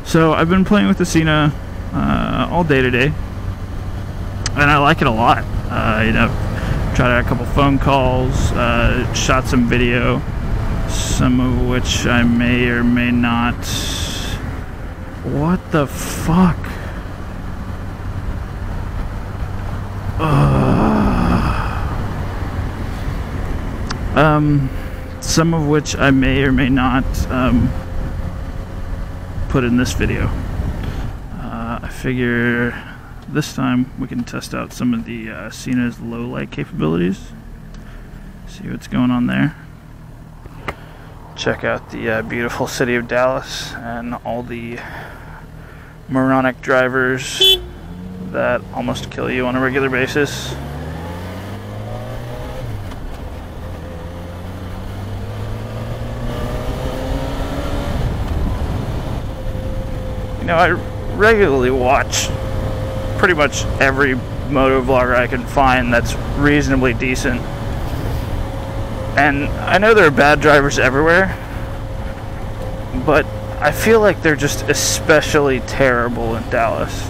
So I've been playing with the Sena all day today, and I like it a lot. You know, tried out a couple phone calls, shot some video, some of which I may or may not. What the fuck? Some of which I may or may not put in this video. I figure this time we can test out some of the Sena's low light capabilities. See what's going on there. Check out the beautiful city of Dallas and all the moronic drivers that almost kill you on a regular basis. You know, I regularly watch pretty much every motovlogger I can find that's reasonably decent. And I know there are bad drivers everywhere, but I feel like they're just especially terrible in Dallas.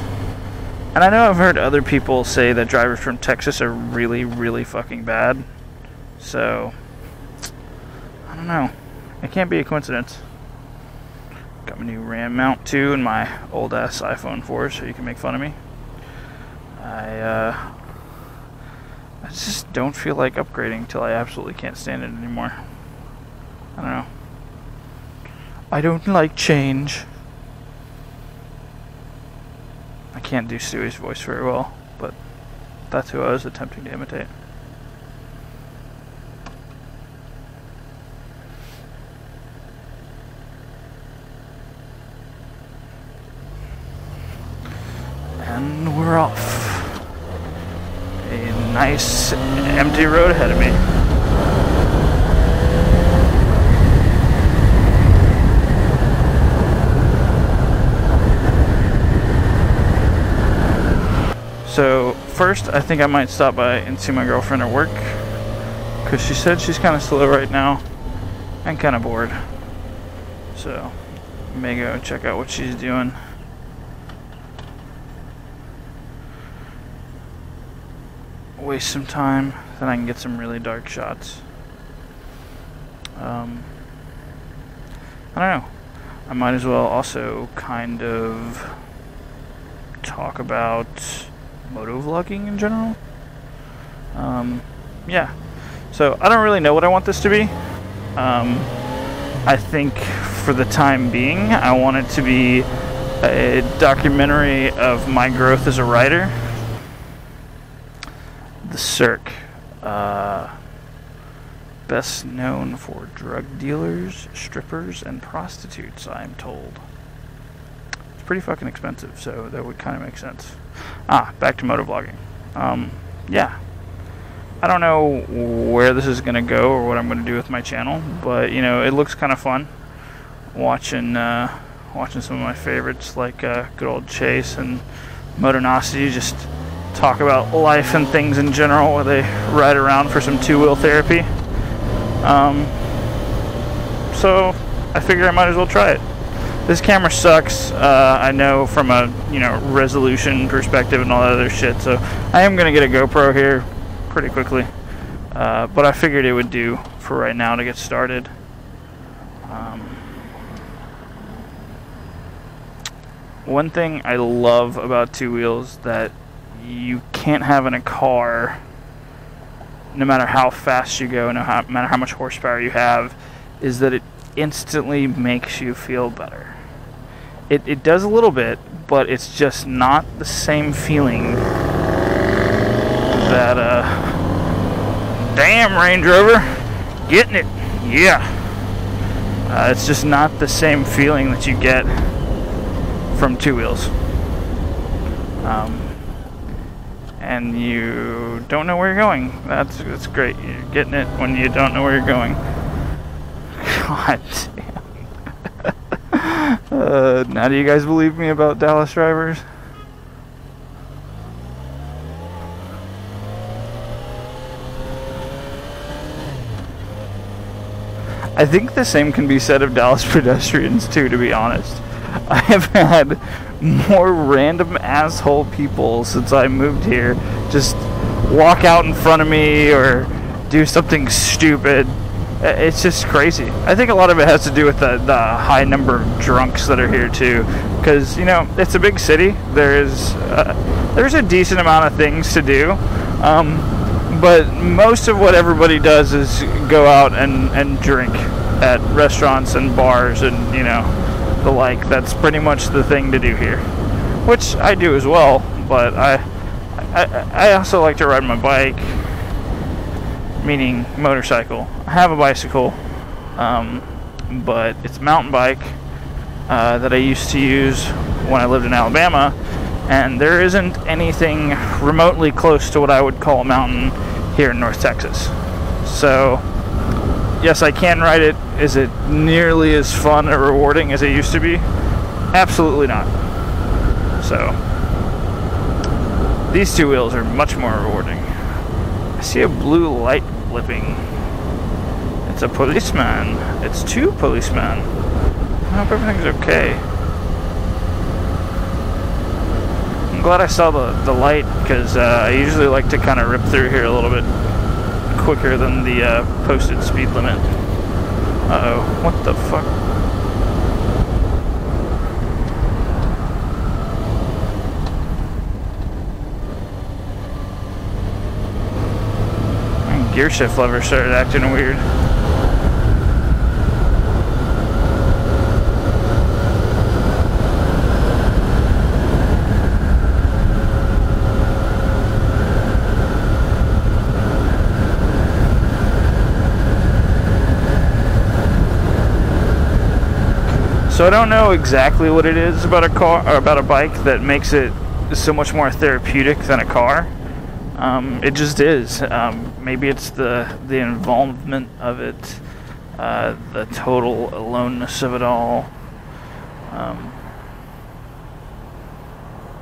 And I know I've heard other people say that drivers from Texas are really, really fucking bad. So, I don't know. It can't be a coincidence. Got my new RAM mount too in my old ass iPhone 4, so you can make fun of me. I just don't feel like upgrading till I absolutely can't stand it anymore. I don't know. I don't like change. I can't do Stewie's voice very well, but that's who I was attempting to imitate. And we're off. A nice empty road ahead of me. So first, I think I might stop by and see my girlfriend at work, because she said she's kind of slow right now and kind of bored. So I may go check out what she's doing. Waste some time, then I can get some really dark shots. I don't know. I might as well also kind of talk about MotoVlogging in general. Yeah. So I don't really know what I want this to be. I think for the time being, I want it to be a documentary of my growth as a rider. The Cirque, best known for drug dealers, strippers, and prostitutes, I am told. It's pretty fucking expensive, so that would kind of make sense. Back to motovlogging. Yeah. I don't know where this is going to go or what I'm going to do with my channel, but, you know, it looks kind of fun watching some of my favorites like good old Chase and Motonosity just talk about life and things in general while they ride around for some two-wheel therapy. So I figure I might as well try it. This camera sucks, I know, from a, you know, resolution perspective and all that other shit, so I am going to get a GoPro here pretty quickly. But I figured it would do for right now to get started. One thing I love about two wheels that you can't have in a car, no matter how fast you go, no matter how much horsepower you have, is that it instantly makes you feel better. It does a little bit, but it's just not the same feeling that damn Range Rover, getting it, yeah. It's just not the same feeling that you get from two wheels. And you don't know where you're going. That's great. You're getting it when you don't know where you're going. God damn. Now do you guys believe me about Dallas drivers? I think the same can be said of Dallas pedestrians too, to be honest. I have had more random asshole people since I moved here just walk out in front of me or do something stupid. It's just crazy. I think a lot of it has to do with the high number of drunks that are here too, because you know it's a big city. There's a decent amount of things to do, but most of what everybody does is go out and drink at restaurants and bars and you know the like. That's pretty much the thing to do here, which I do as well. But I also like to ride my bike, meaning motorcycle. I have a bicycle, but it's a mountain bike that I used to use when I lived in Alabama, and there isn't anything remotely close to what I would call a mountain here in North Texas. So yes, I can ride it. Is it nearly as fun or rewarding as it used to be? Absolutely not. So these two wheels are much more rewarding. I see a blue light blipping. It's a policeman. It's two policemen. I hope everything's okay. I'm glad I saw the light, because I usually like to kind of rip through here a little bit quicker than the posted speed limit. Uh-oh. What the fuck? Gear shift lever started acting weird. So I don't know exactly what it is about a car or about a bike that makes it so much more therapeutic than a car. It just is. Maybe it's the involvement of it, the total aloneness of it all. I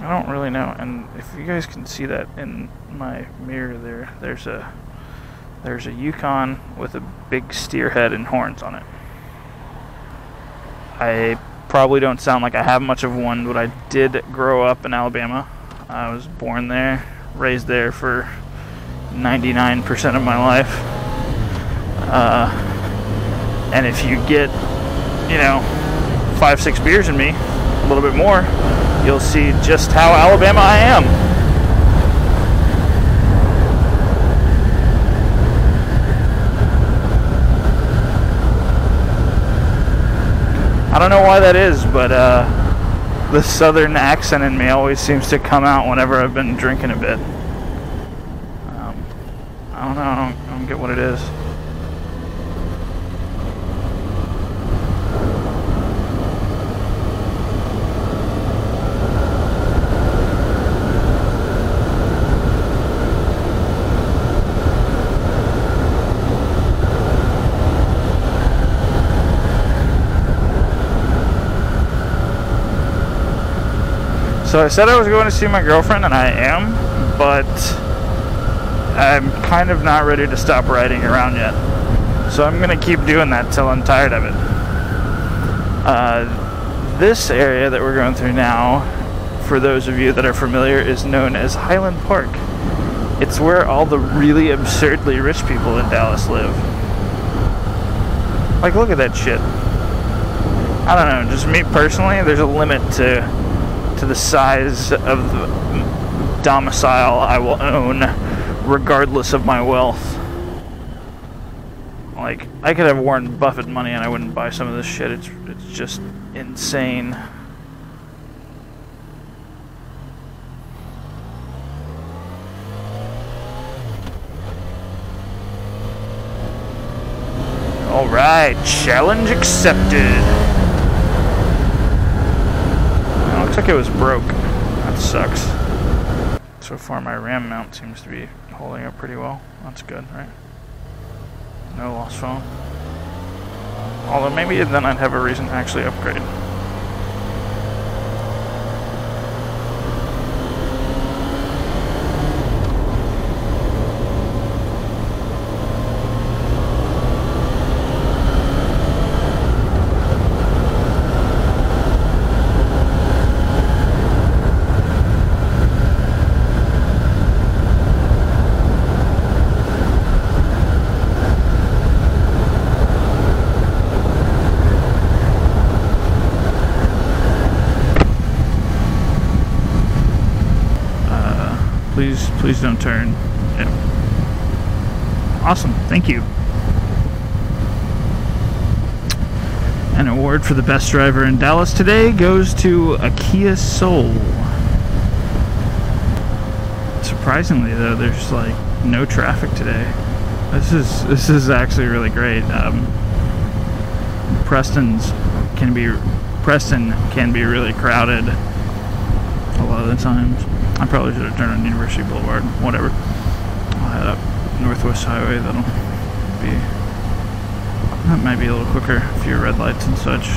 don't really know. And if you guys can see that in my mirror there, there's a Yukon with a big steer head and horns on it. I probably don't sound like I have much of one, but I did grow up in Alabama. I was born there, raised there for 99% of my life. And if you get, 5-6 beers in me, a little bit more, you'll see just how Alabama I am. I don't know why that is, but the southern accent in me always seems to come out whenever I've been drinking a bit. I don't know, I don't get what it is. So I said I was going to see my girlfriend, and I am, but I'm kind of not ready to stop riding around yet. So I'm going to keep doing that till I'm tired of it. This area that we're going through now, for those of you that are familiar, is known as Highland Park. It's where all the really absurdly rich people in Dallas live. Like, look at that shit. I don't know, just me personally, there's a limit to the size of the domicile I will own regardless of my wealth. Like, I could have Warren Buffett money and I wouldn't buy some of this shit. It's just insane. Alright, challenge accepted. Looks like it was broke. That sucks. So far my RAM mount seems to be holding up pretty well. That's good, right? No lost phone. Although maybe then I'd have a reason to actually upgrade. Please don't turn. Yeah. Awesome, thank you. An award for the best driver in Dallas today goes to a Kia Soul. Surprisingly though, there's like no traffic today. This is actually really great. Preston can be really crowded a lot of the times. I probably should have turned on University Boulevard. Whatever. I'll head up Northwest Highway. That might be a little quicker. Fewer red lights and such.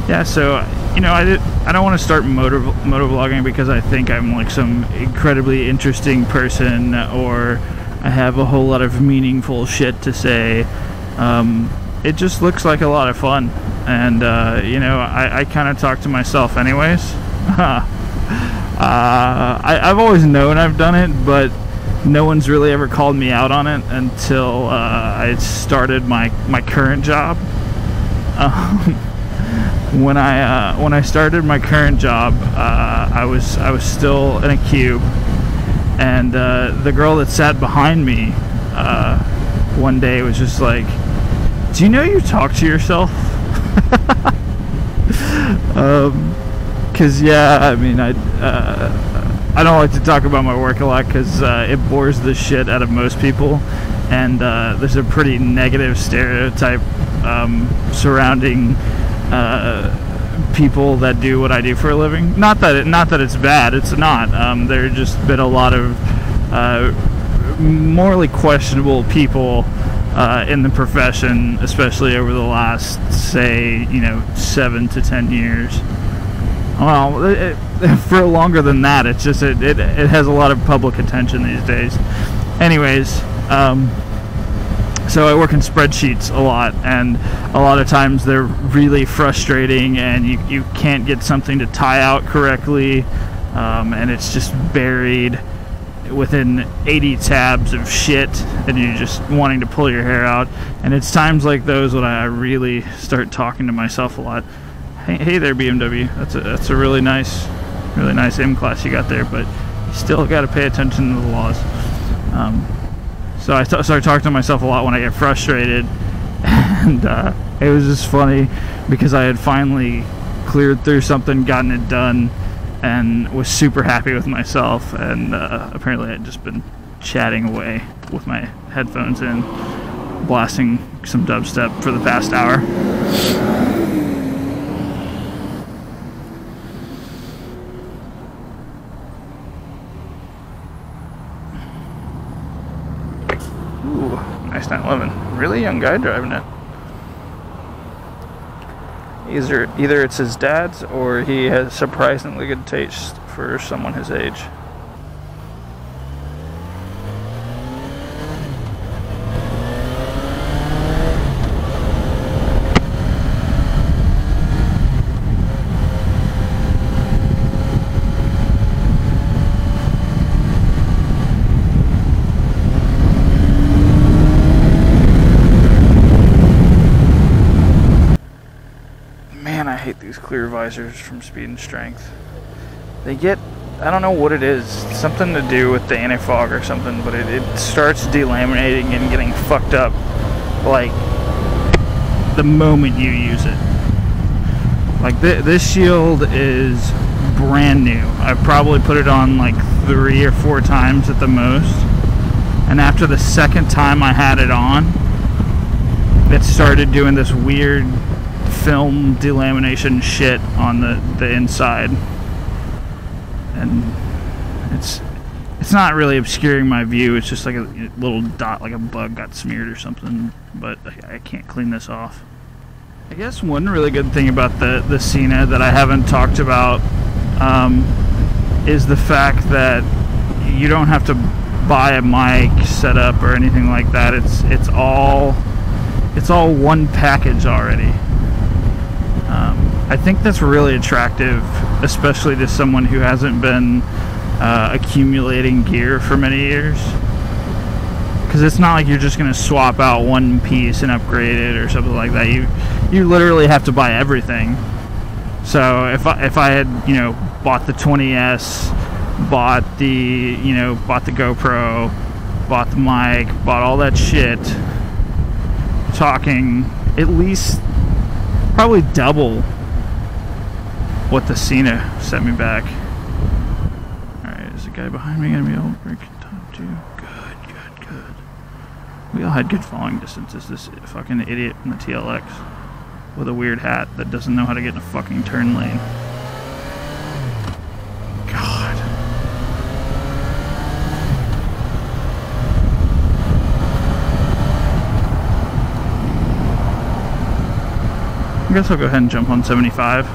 Yeah, so I don't want to start motovlogging because I think I'm like some incredibly interesting person or I have a whole lot of meaningful shit to say. It just looks like a lot of fun, and I kind of talk to myself anyways. I've always known I've done it, but no one's really ever called me out on it until I started my current job. When I started my current job, I was still in a cube, and the girl that sat behind me one day was just like, "Do you know you talk to yourself?" Cause yeah, I mean, I don't like to talk about my work a lot because it bores the shit out of most people, and there's a pretty negative stereotype surrounding people that do what I do for a living. Not that it's bad. It's not. There have just been a lot of morally questionable people in the profession, especially over the last, say, 7 to 10 years. Well, for longer than that. It's just it has a lot of public attention these days. Anyways, so I work in spreadsheets a lot, and a lot of times they're really frustrating, and you can't get something to tie out correctly, and it's just buried within 80 tabs of shit, and you're just wanting to pull your hair out. And it's times like those when I really start talking to myself a lot. Hey there, BMW. That's a really nice M-Class you got there, but you still got to pay attention to the laws. So I start talking to myself a lot when I get frustrated, and it was just funny because I had finally cleared through something, gotten it done, and was super happy with myself. And apparently I'd just been chatting away with my headphones in, blasting some dubstep for the past hour. Ooh, nice 911. Really young guy driving it. Either it's his dad's or he has surprisingly good taste for someone his age. Man, I hate these clear visors from Speed and Strength. They get, I don't know what it is, something to do with the anti-fog or something, but it starts delaminating and getting fucked up like the moment you use it. Like this shield is brand new. I've probably put it on like 3 or 4 times at the most, and after the second time I had it on, it started doing this weird film delamination shit on the inside, and it's not really obscuring my view. It's just like a little dot, like a bug got smeared or something, but I can't clean this off. I guess one really good thing about the Sena that I haven't talked about is the fact that you don't have to buy a mic setup or anything like that. It's all one package already. I think that's really attractive, especially to someone who hasn't been accumulating gear for many years. because it's not like you're just gonna swap out one piece and upgrade it or something like that. You literally have to buy everything. So if I had, you know, bought the 20S, bought the GoPro, bought the mic, bought all that shit, talking at least probably double what the Sena sent me back. Alright, is the guy behind me gonna be able to break it down too? Good. We all had good falling distances. This fucking idiot in the TLX with a weird hat that doesn't know how to get in a fucking turn lane. God. I guess I'll go ahead and jump on 75.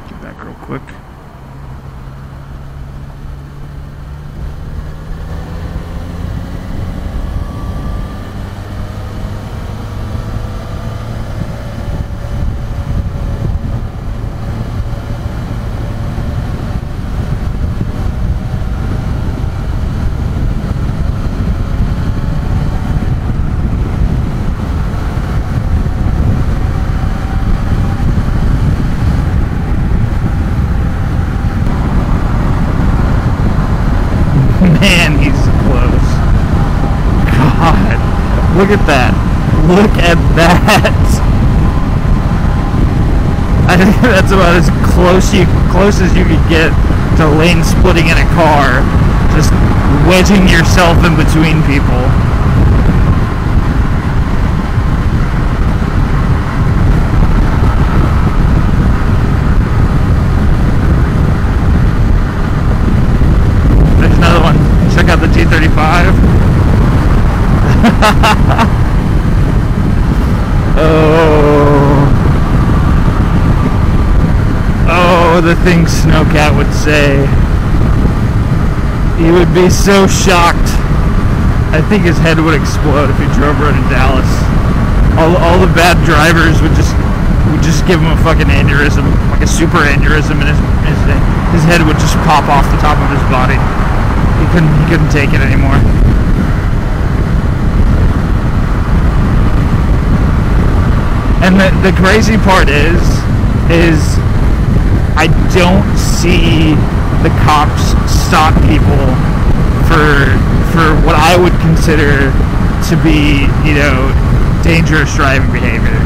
Get back real quick. Man, he's close. God, look at that. Look at that. I think that's about as close as you could get to lane splitting in a car. Just wedging yourself in between people. Check out the G35. Oh, the thing Snowcat would say. He would be so shocked. I think his head would explode if he drove around in Dallas. All the bad drivers would just give him a fucking aneurysm, like a super aneurysm, and his head would just pop off the top of his body. He couldn't take it anymore. And the crazy part is I don't see the cops stop people for what I would consider to be, you know, dangerous driving behavior.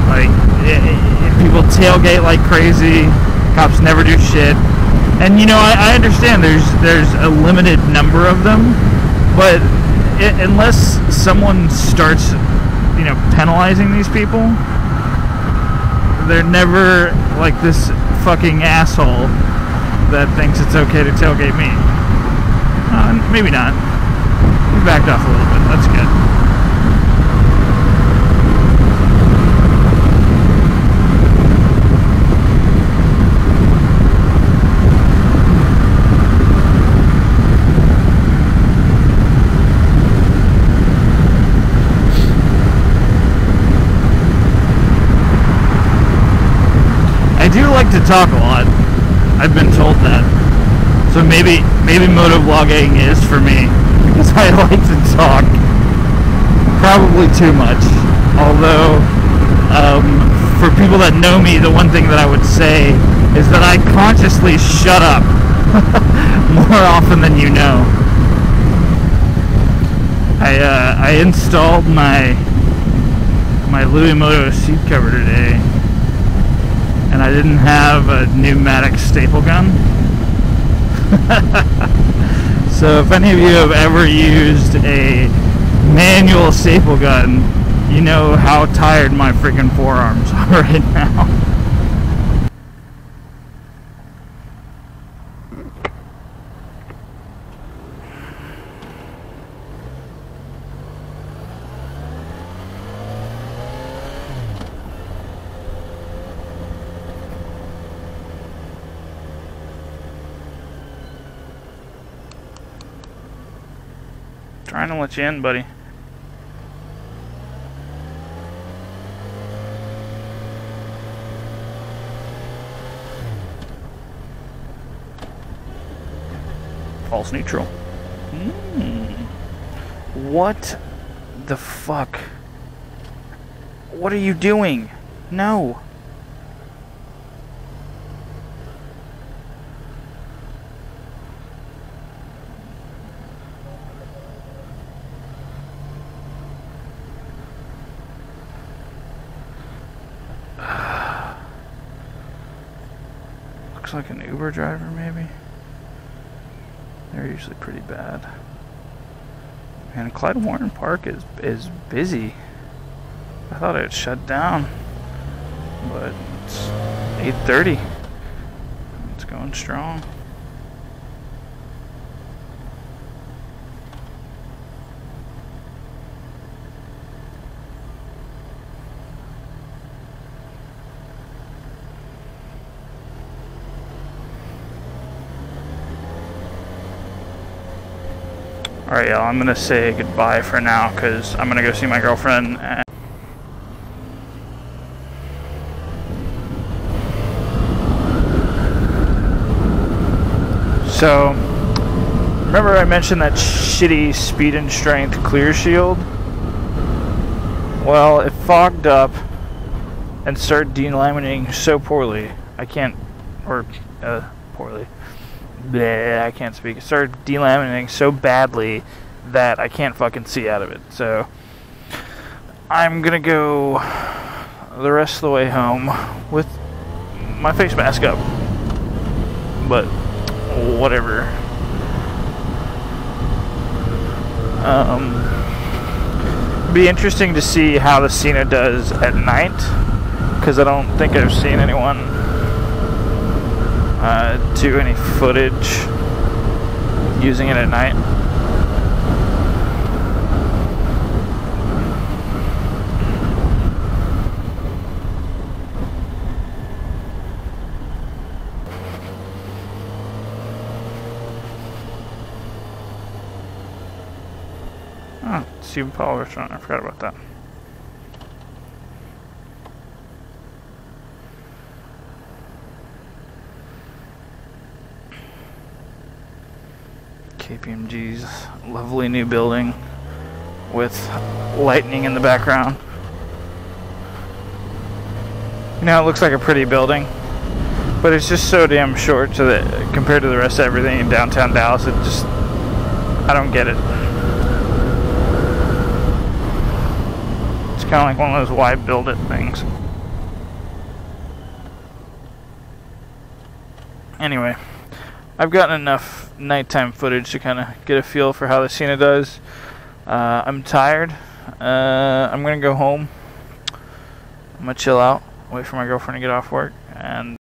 Like, if people tailgate like crazy, cops never do shit. And, you know, I understand there's a limited number of them, but unless someone starts, you know, penalizing these people, they're never like this fucking asshole that thinks it's okay to tailgate me. Maybe not. We backed off a little bit. That's good. I do like to talk a lot. I've been told that. So maybe motovlogging is for me, because I like to talk. Probably too much. Although, for people that know me, the one thing that I would say is that I consciously shut up more often than you know. I installed my Louis Moto seat cover today, and I didn't have a pneumatic staple gun. So if any of you have ever used a manual staple gun, you know how tired my freaking forearms are right now. Trying to let you in, buddy. False neutral. What the fuck? What are you doing? No. Looks like an Uber driver, maybe. They're usually pretty bad. And Clyde Warren Park is busy. I thought it had shut down, but it's 8:30. It's going strong. Alright, y'all, I'm gonna say goodbye for now because I'm gonna go see my girlfriend. So, remember I mentioned that shitty speed and strength clear shield? Well, it fogged up and started delaminating so poorly. I can't, or poorly. Bleh, I can't speak. It started delaminating so badly that I can't fucking see out of it. So I'm gonna go the rest of the way home with my face mask up. But whatever. Be interesting to see how the Sena does at night, because I don't think I've seen anyone do any footage using it at night. Oh, Stephen Paul restaurant, I forgot about that. KPMG's lovely new building with lightning in the background. You know, it looks like a pretty building, but it's just so damn short to the compared to the rest of everything in downtown Dallas. It just, I don't get it. It's kind of like one of those why build it things. Anyway, I've gotten enough nighttime footage to kind of get a feel for how the Sena does. I'm tired. I'm gonna go home. I'm gonna chill out, wait for my girlfriend to get off work, and